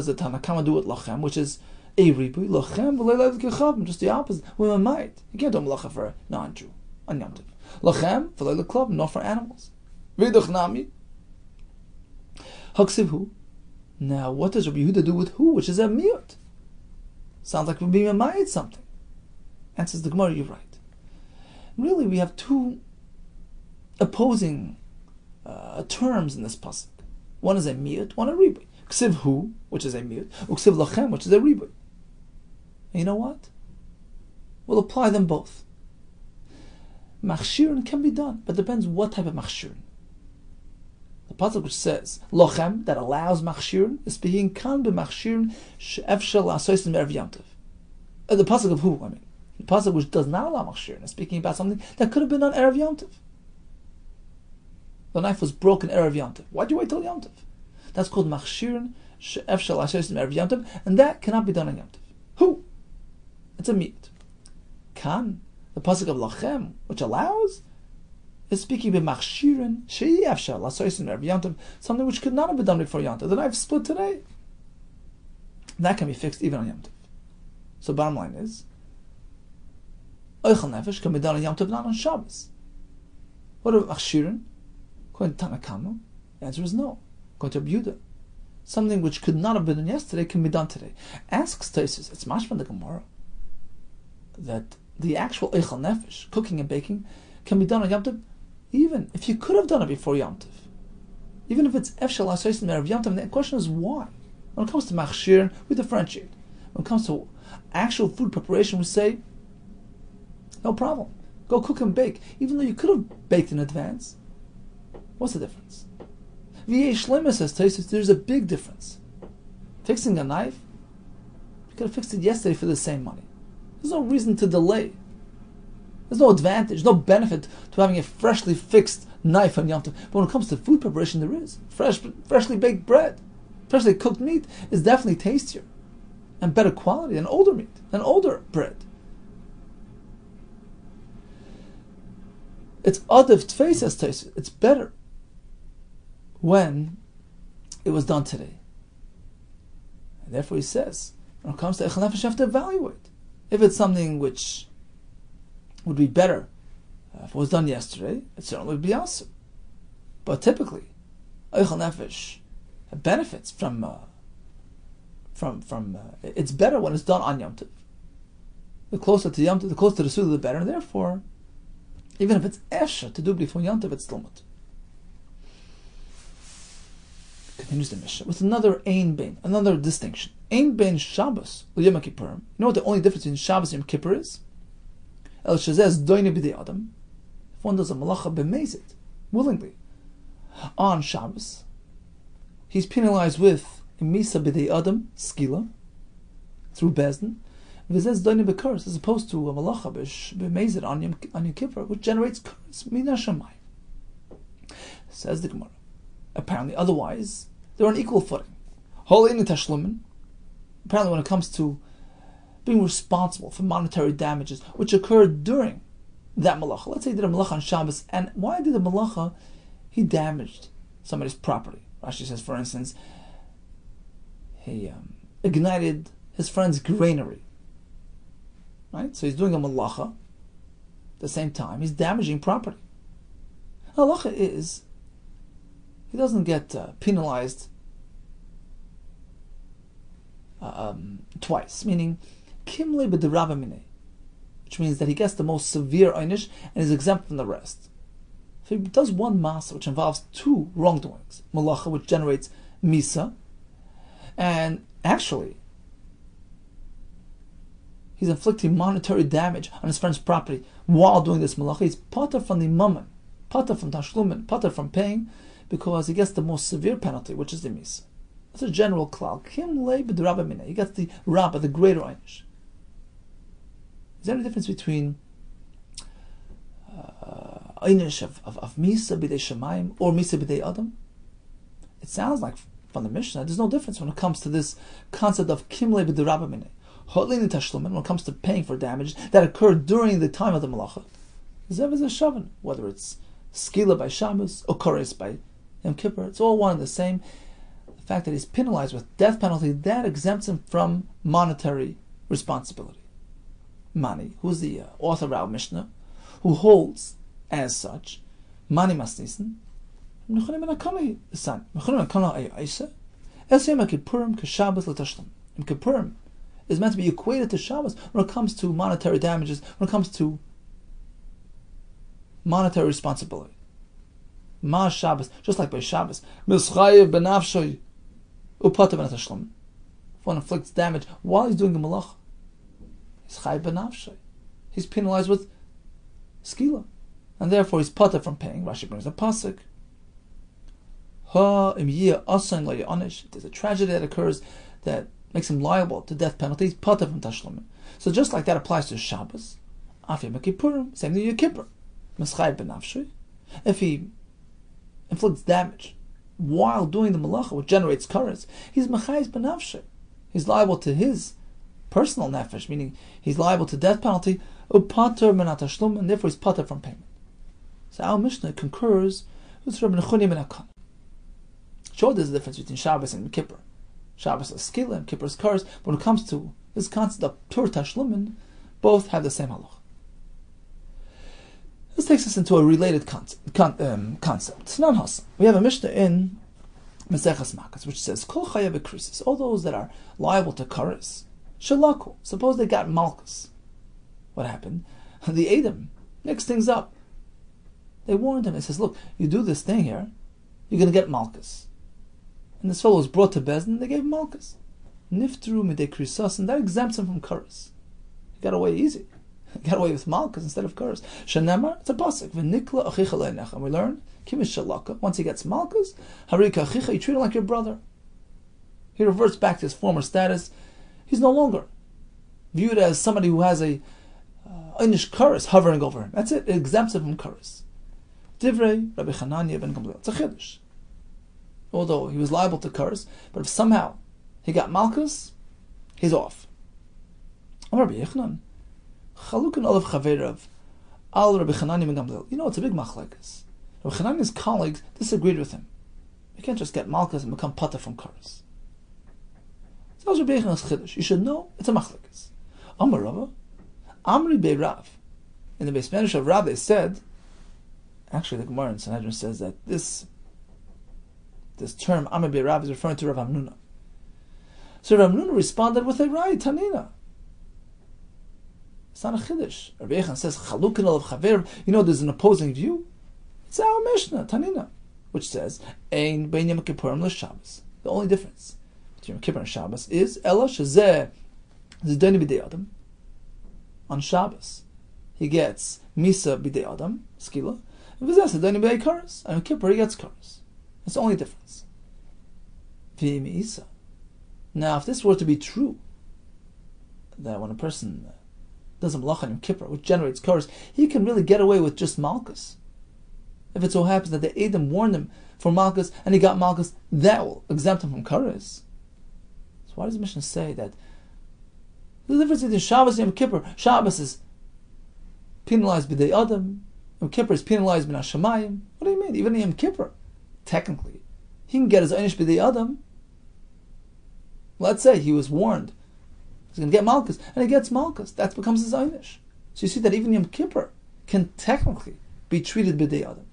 the Tanakama do with lachem, which is a ribui? Lachem v'leilav kechavim, just the opposite. Women might. You can't do malacha for a non-Jew on Yom Tov. Lachem v'leilav kechavim, not for animals. V'idachnami haksivhu. Now, what does Rabbi Yehuda do with who, which is a miyut? Sounds like Rabbi Yehuda something. Answers the Gemara, you're right. Really, we have two opposing terms in this pasuk. One is a miyut, one a ribui. Ksiv hu, which is a miyut, uksiv lachem, which is a ribui. And you know what? We'll apply them both. Machshirin can be done, but depends what type of machshirin. The pasuk which says lochem, that allows machshirin, is speaking kan be machshirin she'efshel asoisim erev Yom Tov. The pasuk of who? The pasuk which does not allow machshirin is speaking about something that could have been on erev Yom Tov. The knife was broken erev Yom Tov. Why'd you wait till Yom Tov? That's called machshirin she'efshel asoisim erev Yom Tov, and that cannot be done on Yom Tov. Who? It's a meat. Kan, the pasuk of lachem, which allows, is speaking of machshirin she'efshel asoisim erev Yom Tov, something which could not have been done before Yom Tov. The knife split today. That can be fixed even on Yom Tov. So bottom line is, Eichel Nefesh can be done on Yom Tov, not on Shabbos. What about Machshirin? According to Tanakama, the answer is no. According to Rabbi Yehuda, something which could not have been done yesterday can be done today. Asks Taisus, it's mashma in the Gemara, that the actual Eichel Nefesh, cooking and baking, can be done on Yom Tov, even if you could have done it before Yom Tov. Even if it's Efshel HaSoisim Erev Yom Tov, the question is why? When it comes to Machshir, we differentiate. When it comes to actual food preparation, we say, no problem. Go cook and bake. Even though you could have baked in advance. What's the difference? V'yesh Shlema says, Taisus, there's a big difference. Fixing a knife, you could have fixed it yesterday for the same money. There's no reason to delay. There's no advantage, no benefit to having a freshly fixed knife on Yom Tov. But when it comes to food preparation, there is. Freshly baked bread, freshly cooked meat is definitely tastier and better quality than older meat, than older bread. It's adav tfeis as taste. It's better when it was done today. And therefore he says, when it comes to Eichel Nefesh, you have to evaluate. If it's something which would be better if it was done yesterday, it certainly would be awesome. But typically, Eichel Nefesh benefits from it's better when it's done on Yom Tov. The closer to Yom Tov, the closer to the Suda, the better. And therefore, even if it's Esha to do before Yom Tov, it's still mutter. Continues the Mishnah with another Ein Bein, another distinction. Ein Bein Shabbos Yom Kippurim. You know what the only difference between Shabbos and Yom Kippur is? El Shazez Doine B'dei Adam. If one does a malacha b'mezit, willingly, on Shabbos, he's penalized with Misa B'dei Adam, Skila, through Bezdin, V'zez Doine B'Kurs, as opposed to a malacha b'mezit on Yom Kippur, which generates Kurs, Mina Shamayim. Says the Gemara. Apparently, otherwise, they're on equal footing. Apparently, when it comes to being responsible for monetary damages which occurred during that malacha. Let's say he did a malacha on Shabbos, and why did the malacha? He damaged somebody's property. Rashi says, for instance, he ignited his friend's granary. Right? So he's doing a malacha. At the same time, he's damaging property. Halacha is, he doesn't get penalized twice, meaning kimle b'derava minei, which means that he gets the most severe einish and is exempt from the rest. If he does one masa which involves two wrongdoings, malacha which generates misa, and actually he's inflicting monetary damage on his friend's property while doing this malacha, he's pater from the mammon, pater from tashlumin, pater from paying, because he gets the most severe penalty, which is the misa. That's a general klal. Kim le b'derava minei. He gets the rabba, the greater einish. Is there any difference between einish of misa b'dei shemayim or misa b'dei adam? It sounds like from the Mishnah there's no difference when it comes to this concept of kim le b'derava minei. Hotlin tashlumin, when it comes to paying for damage that occurred during the time of the malacha. Zev is a shavan, whether it's skila by Shabbos or kores by Yom Kippur, it's all one and the same. The fact that he's penalized with death penalty, that exempts him from monetary responsibility. Mani, who's the author of our Mishnah, who holds as such, Mani Masnisen, Kippurim is meant to be equated to Shabbos when it comes to monetary damages, when it comes to monetary responsibility. Ma Shabbos, just like by Shabbos, Mischayev benafshoy upata benatashlam. If one inflicts damage while he's doing the malach, he's chayev benafshoy. He's penalized with skila, and therefore he's pata from paying. Rashi brings a pasuk. Ha im yeh asan lo yonish. There's a tragedy that occurs that makes him liable to death penalty. He's pata from tashlumin. So just like that applies to Shabbos, after Yom Kippurim, same thing to Yom Kippur. Mischayev benafshoy. If he inflicts damage while doing the malacha, which generates kares, he's mechayis benafshe. He's liable to his personal nefesh, meaning he's liable to death penalty, upater menatashlumin, and therefore he's pater from payment. So our Mishnah concurs with Rabbi Yehuda ben Akan. Sure, there's a difference between Shabbos and Kippur. Shabbos is skila and Kippur is kares, but when it comes to this concept of tur tashlumin, both have the same halach. This takes us into a related concept. We have a Mishnah in Maseches Makkos which says, Kol chayav krisis, all those that are liable to kares, shalaku, suppose they got malchus. What happened? The Edom mixed things up. They warned him. He says, look, you do this thing here, you're going to get malchus. And this fellow was brought to Bezdin, they gave him malchus. Niftru midei krisas, and that exempts him from kares. He got away easy. He got away with malchus instead of kares. Shenemar, it's a pasuk. V'nikla achicha le'nech. And we learn, kimish shalaka, once he gets malchus, harika achicha, you treat him like your brother. He reverts back to his former status. He's no longer viewed as somebody who has a einish kares hovering over him. That's it. It exempts him from kares. Divrei Rabbi Chananya ben Gamliel. It's a chiddush. Although he was liable to kares, but if somehow he got malchus, he's off. Rabbi Yechanan, Chalukun olav chaverav al Rabbi Chananya ben Gamliel. You know, it's a big machlekes. Rabbi Chananya's colleagues disagreed with him. You can't just get malchus and become pata from kares. So Rabbi Yechanan's chiddush. You should know it's a machlekes. Amar Rava, Amri Bei Rav. In the Beis Medrash of Rav, they said, actually the Gemara in Sanhedrin says that this term Amri Bei Rav is referring to Rav Hamnuna. So Rav Hamnuna responded with a right, Tanina. It's not a chiddush. Rabbi Yechon says, Chalukin olav chaver. You know, there's an opposing view. It's our Mishnah, Tanina, which says, Ein bein Yom Kippurim l'Shabbos. The only difference between Yom Kippur and Shabbos is Ela shezeh zidoni b'dei Adam. On Shabbos, he gets Misa b'dei Adam, skila, and V'zeh zidoni b'dei kares. And Yom Kippur, he gets kares. That's the only difference. V'im Isa. Now, if this were to be true, that when a person does a malacha on Yom Kippur, which generates kares, he can really get away with just malchus. If it so happens that the Edom warned him for malchus, and he got malchus, that will exempt him from kares. So why does the Mishnah say that the difference between Shabbos and Yom Kippur? Shabbos is penalized b'dei Adam, Yom Kippur is penalized b'nei Hashemayim. What do you mean? Even in Yom Kippur, technically, he can get his einish b'dei Adam. Let's say he was warned he's going to get malchus, and he gets malchus. That becomes his einish. So you see that even Yom Kippur can technically be treated b'dei Adam.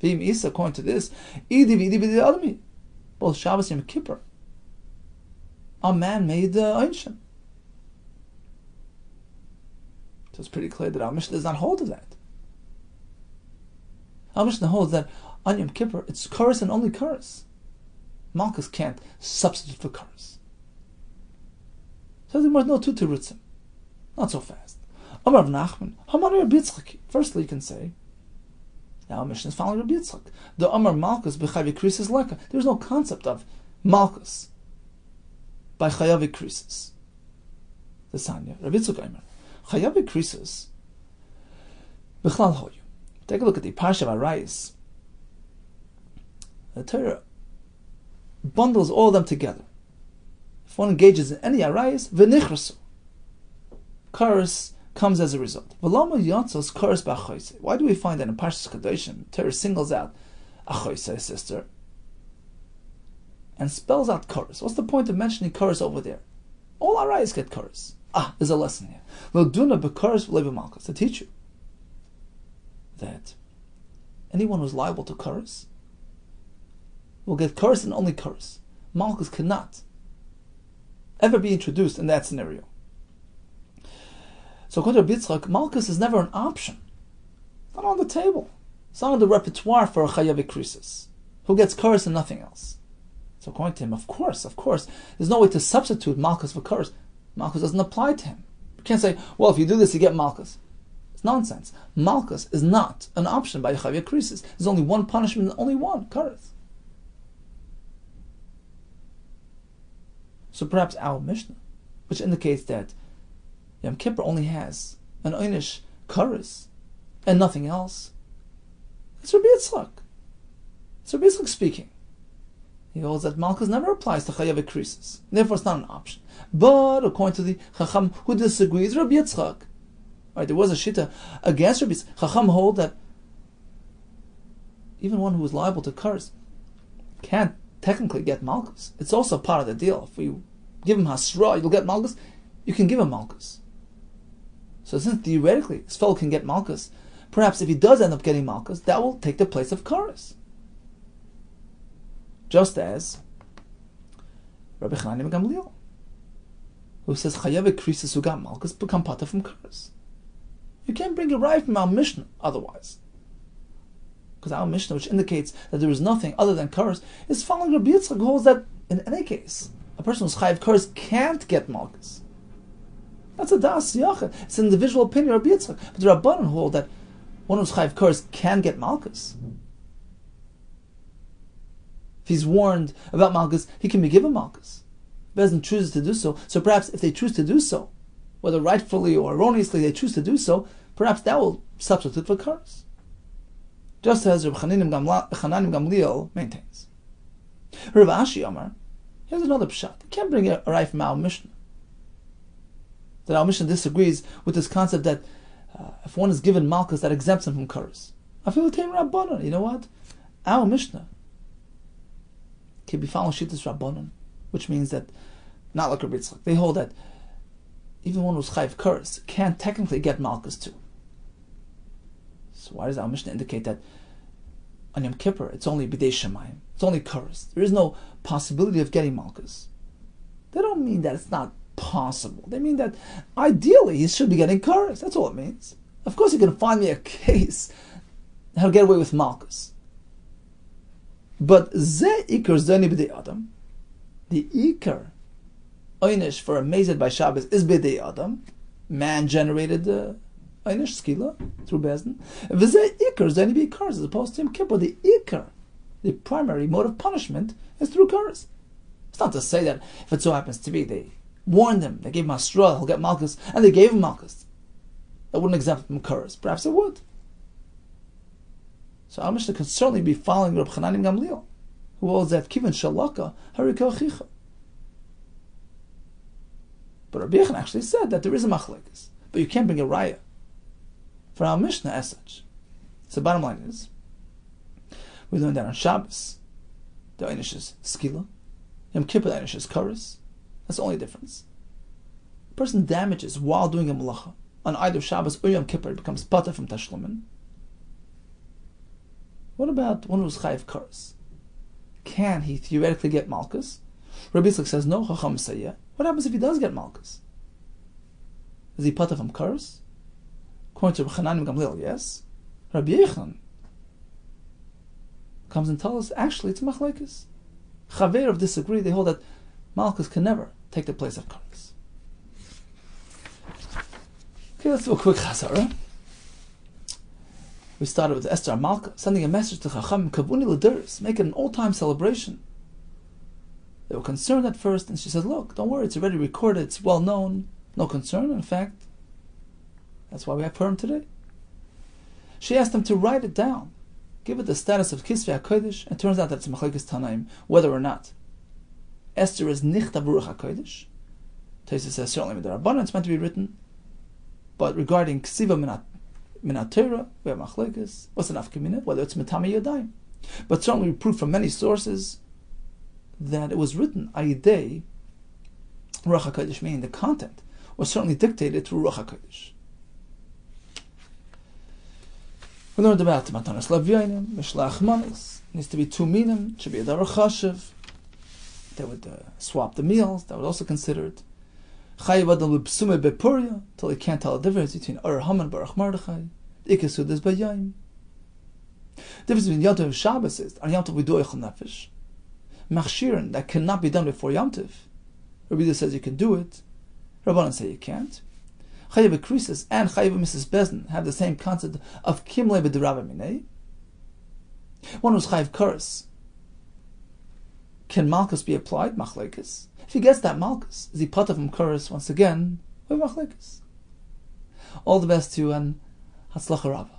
V'im Isa, according to this, idi b'dei Adami, both Shabbos and Yom Kippur are man-made einshin. So it's pretty clear that our Mishnah does not hold to that. Our Mishnah holds that on Yom Kippur it's kares and only kares. Malchus can't substitute for kares. So there must no two terutzim. Not so fast. Amar Rav Nachman, Hamar Rabbi Yitzchak. Firstly, you can say, now our Mishnah is following Rabbi Yitzchak. The Amar Malchus b'chayav krisis leka. There's no concept of Malchus by chayav krisis. The Sanya. Rabbi Yitzchak Aimer. Chayav krisis b'chlal hoyu. Take a look at the Parsha of Arayis. The Torah bundles all of them together. If one engages in any Arayis, v'nichrasu. Kares comes as a result. Why do we find that in Parshas Kedoshim, Torah singles out Achoise, a sister, and spells out kares? What's the point of mentioning kares over there? All Arayis get kares. There's a lesson here. To teach you that anyone who's liable to kares will get kares and only kares. Malchus cannot ever be introduced in that scenario. So according to Rabbi Yitzchak, malchus is never an option. It's not on the table. It's not on the repertoire for a chayav krisis, who gets kares and nothing else. So according to him, of course, there's no way to substitute malchus for kares. Malchus doesn't apply to him. You can't say, well, if you do this, you get malchus. It's nonsense. Malchus is not an option by chayav krisis. There's only one punishment, only one, kares. So perhaps our Mishnah, which indicates that Yom Kippur only has an einish kares and nothing else, it's Rabbi Yitzchak. It's Rabbi Yitzchak speaking. He holds that malchus never applies to chayav krisis. Therefore, it's not an option. But according to the Chacham who disagrees, Rabbi Yitzchak, right, there was a shita against Rabbi Yitzchak. Chacham hold that even one who is liable to kares can't technically get malchus. It's also part of the deal. If you give him hasra, you'll get malchus. You can give him malchus. So since theoretically this fellow can get malchus, perhaps if he does end up getting malchus, that will take the place of kares. Just as Rabbi Yehuda Kessler, who says chayav krisis who got malchus become pata from kares. You can't bring a right from our Mishnah otherwise. Because our Mishnah, which indicates that there is nothing other than kares, is following Rabbi Yitzchak, who holds that in any case, a person who's chayav kares can't get malchus. That's a das yachid. It's an individual opinion of Rabbi Yitzchak. But the Rabbanan hold that one who's chayav kares can get malchus. If he's warned about malchus, he can be given malchus. Bezdin chooses to do so. So perhaps if they choose to do so, whether rightfully or erroneously they choose to do so, perhaps that will substitute for kares. Just as Rabbi Yehuda Kessler maintains. Rav Ashi Amar, here's another pshat. You can't bring a right from our Mishnah. That our Mishnah disagrees with this concept that if one is given malchus, that exempts him from kares. I feel the same Rabbanon. You know what? Our Mishnah can be following Shittas Rabbanon, which means that, not like Rabbi Yitzchak, they hold that even one who's chayav kares can technically get malchus too. So why does our Mishnah indicate that on Yom Kippur it's only bidei shemayim, it's only kares? There is no possibility of getting malchus. They don't mean that it's not possible. They mean that ideally he should be getting kares. That's all it means. Of course, you can find me a case how to get away with malchus. But ze ikar zeni b'dei adam. The ikar oynish for a mazed by Shabbos is b'dei adam. Man generated the oynish skila through bezdin. V'ze ikar zeni b'dei kares, as opposed to Yom Kippur. The ikar, the primary mode of punishment, is through kares. It's not to say that if it so happens to be they warned him, they gave him a straw, he'll get malchus, and they gave him malchus. That wouldn't exempt him from kares. Perhaps it would. So our Mishnah could certainly be following Rabbi Yehuda Kessler, who holds that kivan shalaka harika achicha. But Rabbi Yechon actually said that there is a machlekes, but you can't bring a raya for our Mishnah as such. So the bottom line is, we learned that on Shabbos the einish is skila, Yom Kippur the einish is kares. That's the only difference. A person damages while doing a malacha on either Shabbos or Yom Kippur, it becomes pata from tashlumin. What about one who's chayav kares? Can he theoretically get malchus? Rabbi Yitzchak says no. Chacham say yeah. What happens if he does get malchus? Is he pata from kares? According to Rabbi Yehuda Kessler, yes. Rabbi Yechon comes and tells us actually it's machlekes. Chaver of disagree. They hold that malchus can never take the place of kares. Okay, let's do a quick chazara. We started with Esther Malka sending a message to Chacham Kavuni L'Duris, make it an all-time celebration. They were concerned at first, and she said, "Look, don't worry, it's already recorded, it's well known, no concern." In fact, that's why we have Purim today. She asked them to write it down, give it the status of Kisvei HaKodesh, and it turns out that it's Machlekes Tanaim, whether or not Esther is Nichta Baruch HaKodesh. Taisa says certainly with the Rabbanan it's meant to be written, but regarding Ksiva Minat Torah, we have machlekes. What's enough community? Whether it's mitami yadayim, but certainly we prove from many sources that it was written ayidei Ruach HaKodesh, meaning the content was certainly dictated through Ruach HaKodesh. We learned about Matanos Lavyanim, Mishlach Manos. Needs to be 2 minim. Should be a davar chashiv. They would swap the meals. That was also considered. Chayiv adam l'psume bepuria, till he can't tell the difference between Ur Haman and Baruch Mordechai. Ikesud is bayayim. The difference between Yom Tov and Shabbos is, on Yom Tov we do Eichel Nefesh. Machshirin, that cannot be done before Yom Tov. Rabbi Yehuda says you can do it. Rabbanan say you can't. Chayiv Krisis and Chayiv Mrs. Bezdin have the same concept of Kimle b'derabah minei. One who's Chayiv Kares. Can Malchus be applied? Machlekes. If he gets that Malchus, is he pata from Kares once again? With Machlekes. All the best to you and Hatzlacha Rabbah.